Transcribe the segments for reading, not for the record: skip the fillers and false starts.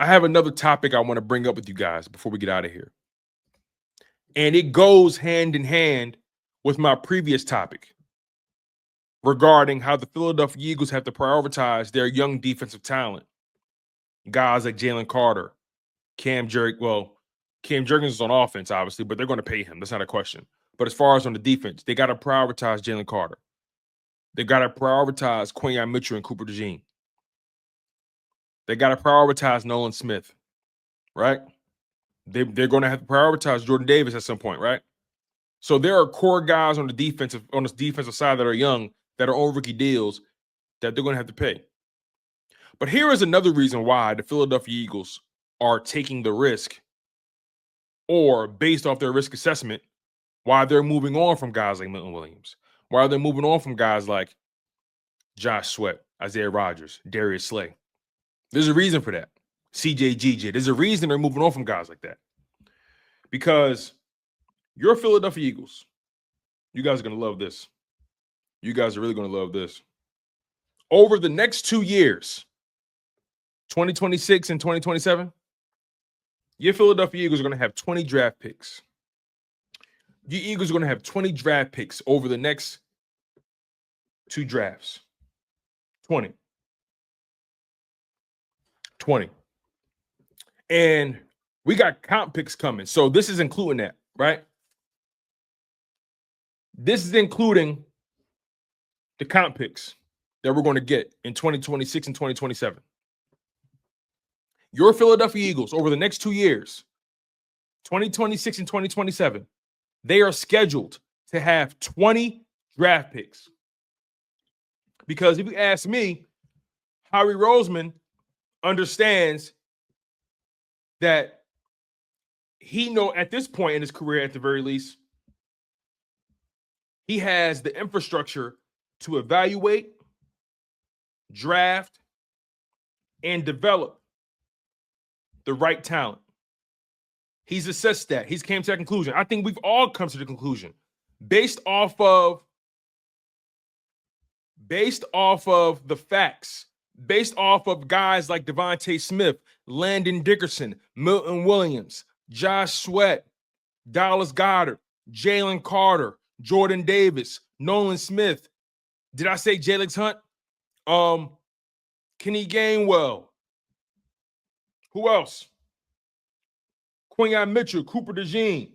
I have another topic I want to bring up with you guys before we get out of here. And it goes hand in hand with my previous topic regarding how the Philadelphia Eagles have to prioritize their young defensive talent. Guys like Jalen Carter, Cam Jurgens is on offense, obviously, but they're going to pay him. That's not a question. But as far as on the defense, they got to prioritize Jalen Carter. They got to prioritize Quinyon Mitchell and Cooper DeJean. They got to prioritize Nolan Smith, right? They're going to have to prioritize Jordan Davis at some point, right? So there are core guys on the defensive side that are young, that are on rookie deals, that they're going to have to pay. But here is another reason why the Philadelphia Eagles are taking the risk, or based off their risk assessment, why they're moving on from guys like Milton Williams, why they're moving on from guys like Josh Sweat, Isaiah Rodgers, Darius Slay. There's a reason for that. CJ GJ. There's a reason they're moving on from guys like that. Because your Philadelphia Eagles, you guys are going to love this. You guys are really going to love this. Over the next 2 years, 2026 and 2027, your Philadelphia Eagles are going to have 20 draft picks. Your Eagles are going to have 20 draft picks over the next 2 drafts. 20. And we got comp picks coming. So this is including that, right? This is including the comp picks that we're going to get in 2026 and 2027. Your Philadelphia Eagles, over the next 2 years, 2026 and 2027, they are scheduled to have 20 draft picks. Because if you ask me, Howie Roseman understands that he at this point in his career, at the very least, he has the infrastructure to evaluate, draft, and develop the right talent. He's assessed that. He's came to that conclusion. I think we've all come to the conclusion based off of the facts, based off of guys like Devontae Smith, Landon Dickerson, Milton Williams, Josh Sweat, Dallas Goedert, Jalen Carter, Jordan Davis, Nolan Smith. Did I say Jalen Hunt? Kenny Gainwell. Who else? Quinyon Mitchell, Cooper DeJean,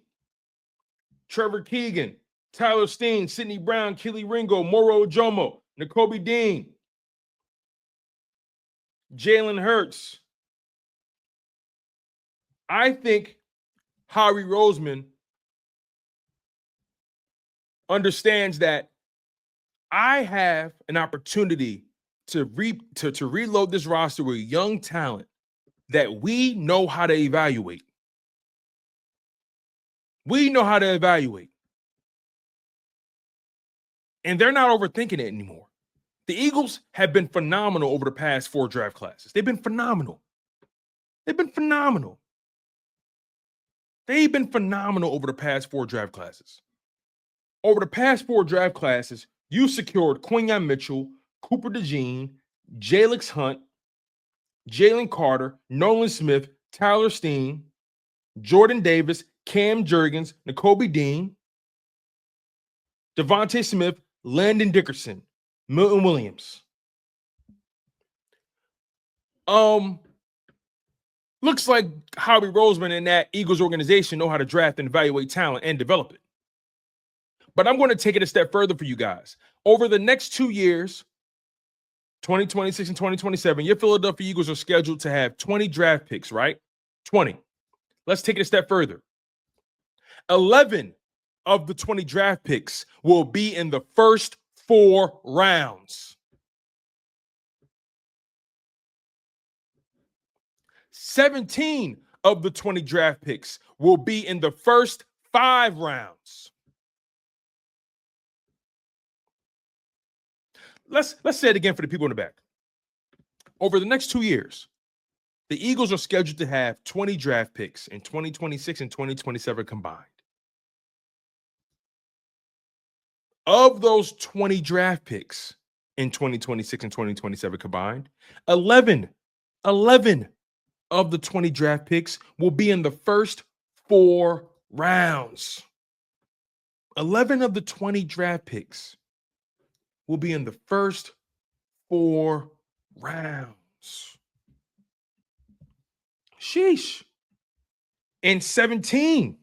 Trevor Keegan, Tyler Steen, Sidney Brown, Kelly Ringo, Moro Ojomo, Nakobe Dean, Jalen Hurts. I think Howie Roseman understands that I have an opportunity to reload this roster with young talent that we know how to evaluate. We know how to evaluate. And they're not overthinking it anymore. The Eagles have been phenomenal over the past 4 draft classes. They've been phenomenal. They've been phenomenal. They've been phenomenal over the past 4 draft classes. Over the past 4 draft classes, you secured Quinyon Mitchell, Cooper DeJean, Jalen Hunt, Jalen Carter, Nolan Smith, Tyler Steen, Jordan Davis, Cam Jurgens, Nakobe Dean, Devontae Smith, Landon Dickerson, Milton Williams. Looks like Howie Roseman and that Eagles organization know how to draft and evaluate talent and develop it. But I'm going to take it a step further for you guys. Over the next 2 years, 2026 and 2027, your Philadelphia Eagles are scheduled to have 20 draft picks, right? 20. Let's take it a step further. 11 of the 20 draft picks will be in the first 4 rounds. 17 of the 20 draft picks will be in the first 5 rounds. Let's say it again for the people in the back. Over the next 2 years, the Eagles are scheduled to have 20 draft picks in 2026 and 2027 combined. Of those 20 draft picks in 2026 and 2027 combined, 11 of the 20 draft picks will be in the first 4 rounds. 11 of the 20 draft picks will be in the first 4 rounds. Sheesh. And 17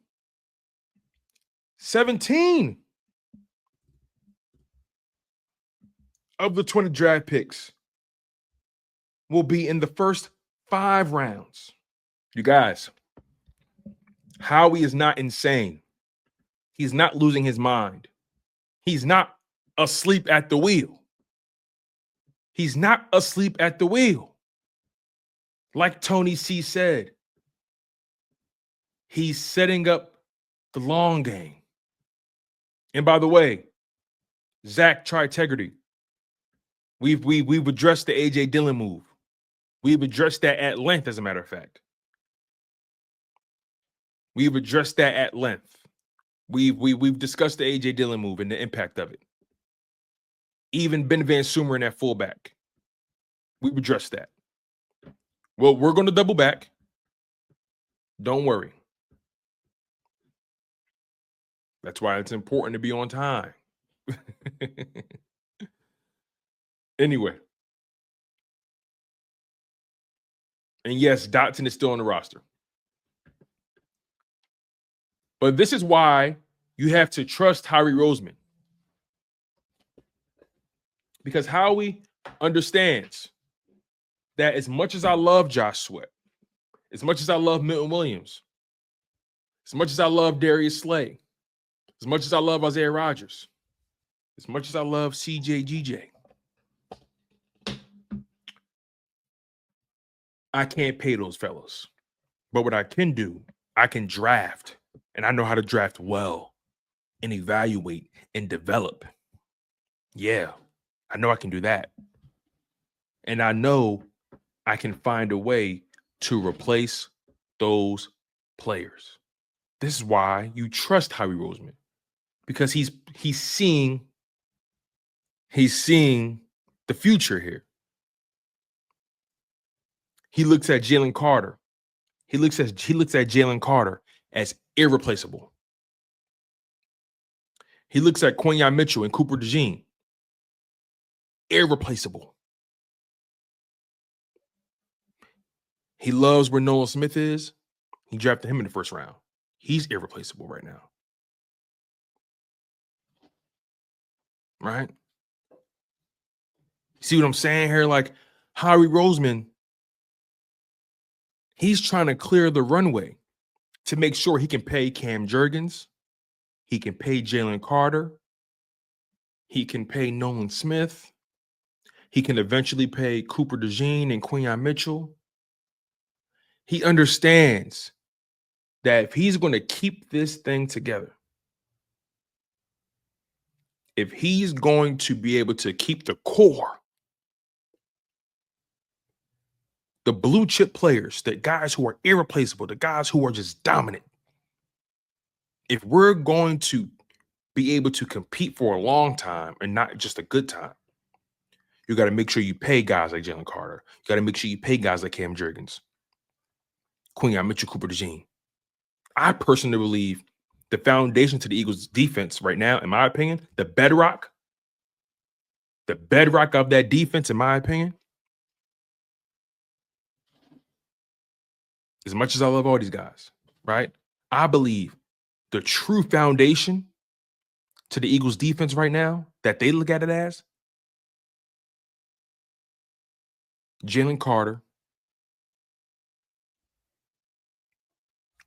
of the 20 draft picks will be in the first 5 rounds. You guys, Howie is not insane. He's not losing his mind. He's not asleep at the wheel. He's not asleep at the wheel. Like Tony C said, he's setting up the long game. And by the way, Zack Tritegrity, we've addressed the AJ Dillon move. We've addressed that at length, as a matter of fact. We've addressed that at length. We've discussed the AJ Dillon move and the impact of it. Even Ben Van Sumer in that fullback. We've addressed that. Well, we're going to double back. Don't worry. That's why it's important to be on time. Anyway. And yes, Dotson is still on the roster. But this is why you have to trust Howie Roseman. Because Howie understands that as much as I love Josh Sweat, as much as I love Milton Williams, as much as I love Darius Slay, as much as I love Isaiah Rodgers, as much as I love CJ GJ, I can't pay those fellows. But what I can do, I can draft. And I know how to draft well and evaluate and develop. Yeah, I know I can do that. And I know I can find a way to replace those players. This is why you trust Howie Roseman. Because he's seeing the future here. He looks at Jalen Carter. He looks at Jalen Carter as irreplaceable. He looks at Quinyon Mitchell and Cooper DeJean. Irreplaceable. He loves where Nolan Smith is. He drafted him in the first round. He's irreplaceable right now. Right? See what I'm saying here? Like Howie Roseman, he's trying to clear the runway to make sure he can pay Cam Jurgens, he can pay Jalen Carter, he can pay Nolan Smith, he can eventually pay Cooper DeJean and Quinyon Mitchell. He understands that if he's going to keep this thing together, if he's going to be able to keep the core, the blue chip players, the guys who are irreplaceable, the guys who are just dominant, if we're going to be able to compete for a long time and not just a good time, you got to make sure you pay guys like Jalen Carter. You got to make sure you pay guys like Cam Jurgens, Quinyon Mitchell, Cooper DeJean. I personally believe the foundation to the Eagles' defense right now, in my opinion, the bedrock of that defense, in my opinion, as much as I love all these guys, right? I believe the true foundation to the Eagles' defense right now that they look at it as Jalen Carter,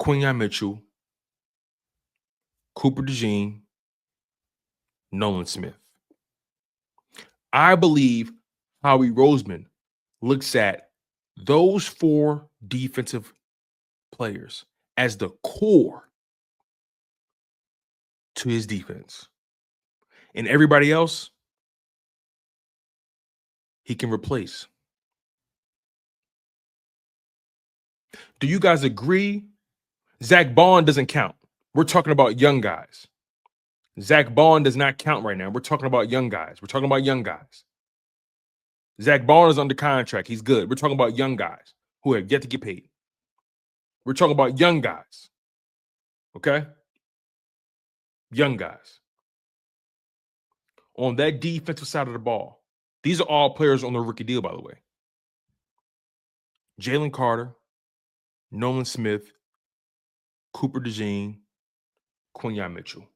Quinyon Mitchell, Cooper DeJean, Nolan Smith. I believe Howie Roseman looks at those 4 defensive players as the core to his defense. And everybody else, he can replace. Do you guys agree? Zack Baun doesn't count. We're talking about young guys. Zack Baun does not count right now. We're talking about young guys. Zack Baun is under contract. He's good. We're talking about young guys who have yet to get paid. We're talking about young guys. Okay? Young guys. On that defensive side of the ball, these are all players on the rookie deal, by the way. Jalen Carter, Nolan Smith, Cooper DeJean, Quinyon Mitchell.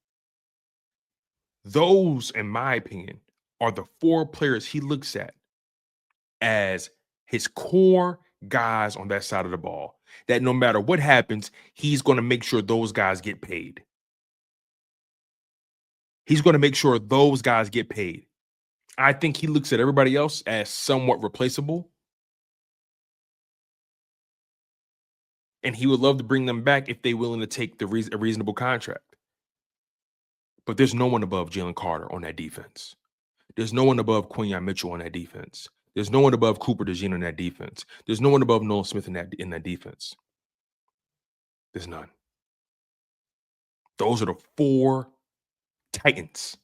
Those, in my opinion, are the 4 players he looks at as his core guys on that side of the ball, that no matter what happens, he's going to make sure those guys get paid. He's going to make sure those guys get paid. I think he looks at everybody else as somewhat replaceable, and he would love to bring them back if they're willing to take a reasonable contract. But there's no one above Jalen Carter on that defense. There's no one above Quinyon Mitchell on that defense. There's no one above Cooper DeJean on that defense. There's no one above Nolan Smith in that defense. There's none. Those are the 4 titans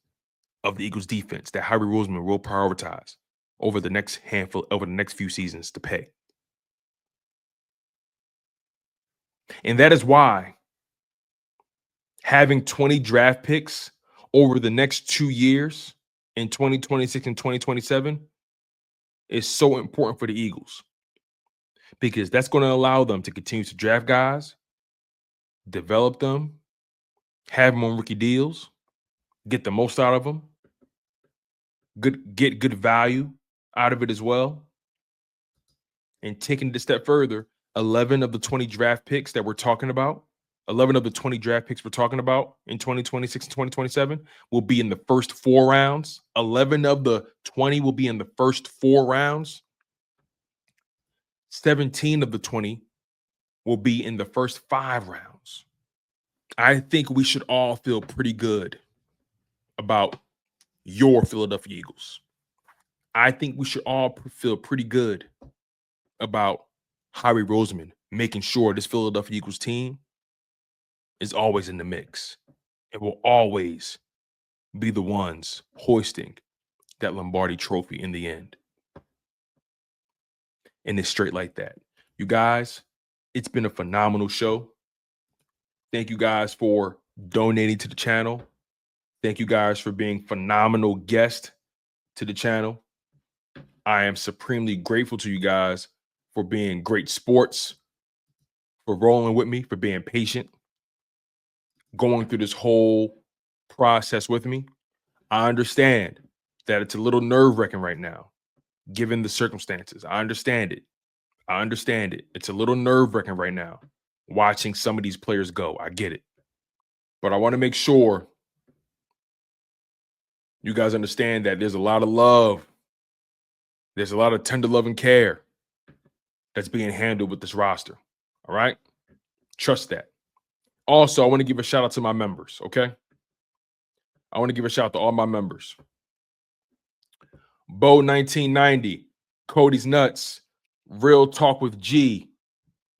of the Eagles defense that Howie Roseman will prioritize over the next few seasons to pay. And that is why having 20 draft picks over the next 2 years in 2026 and 2027 is so important for the Eagles, because that's going to allow them to continue to draft guys, develop them, have them on rookie deals, get the most out of them, get good value out of it as well. And taking it a step further, 11 of the 20 draft picks that we're talking about, 11 of the 20 draft picks we're talking about in 2026 and 2027 will be in the first 4 rounds. 11 of the 20 will be in the first 4 rounds. 17 of the 20 will be in the first 5 rounds. I think we should all feel pretty good about your Philadelphia Eagles. I think we should all feel pretty good about Howie Roseman making sure this Philadelphia Eagles team is always in the mix. It will always be the ones hoisting that Lombardi trophy in the end. And it's straight like that. You guys, it's been a phenomenal show. Thank you guys for donating to the channel. Thank you guys for being phenomenal guests to the channel. I am supremely grateful to you guys for being great sports, for rolling with me, for being patient, going through this whole process with me. I understand that it's a little nerve-wracking right now, given the circumstances. I understand it. It's a little nerve-wracking right now, watching some of these players go. I get it. But I want to make sure you guys understand that there's a lot of love. There's a lot of tender love and care that's being handled with this roster. All right? Trust that. Also, I want to give a shout out to my members, okay? I want to give a shout out to all my members. Bo 1990, Cody's Nuts, Real Talk with G,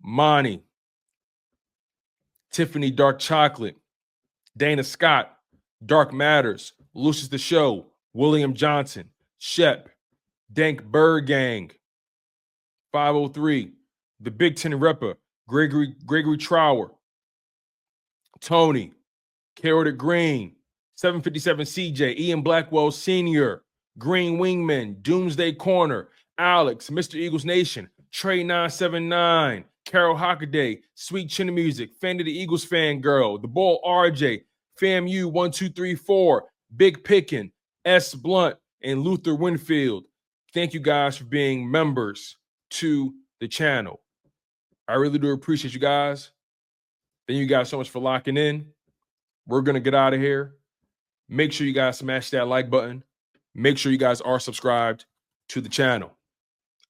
Monty, Tiffany Dark Chocolate, Dana Scott, Dark Matters, Lucius the Show, William Johnson, Shep, Dank Bird Gang, 503, The Big Ten Repper, Gregory Trower, Tony, Carrot Green, 757 CJ, Ian Blackwell Sr., Green Wingman, Doomsday Corner, Alex, Mr. Eagles Nation, Trey 979, Carol Hockaday, Sweet Chin Music, Fan of the Eagles Fan Girl, The Bull RJ, FAMU 1234, Big Pickin', S Blunt, and Luther Winfield. Thank you guys for being members to the channel. I really do appreciate you guys. Thank you guys so much for locking in. We're going to get out of here. Make sure you guys smash that like button. Make sure you guys are subscribed to the channel.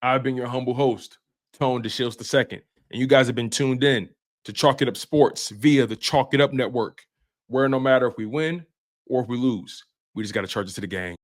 I've been your humble host, Tone DeShields II, and you guys have been tuned in to Chalk It Up Sports via the Chalk It Up Network, where no matter if we win or if we lose, we just got to charge it to the game.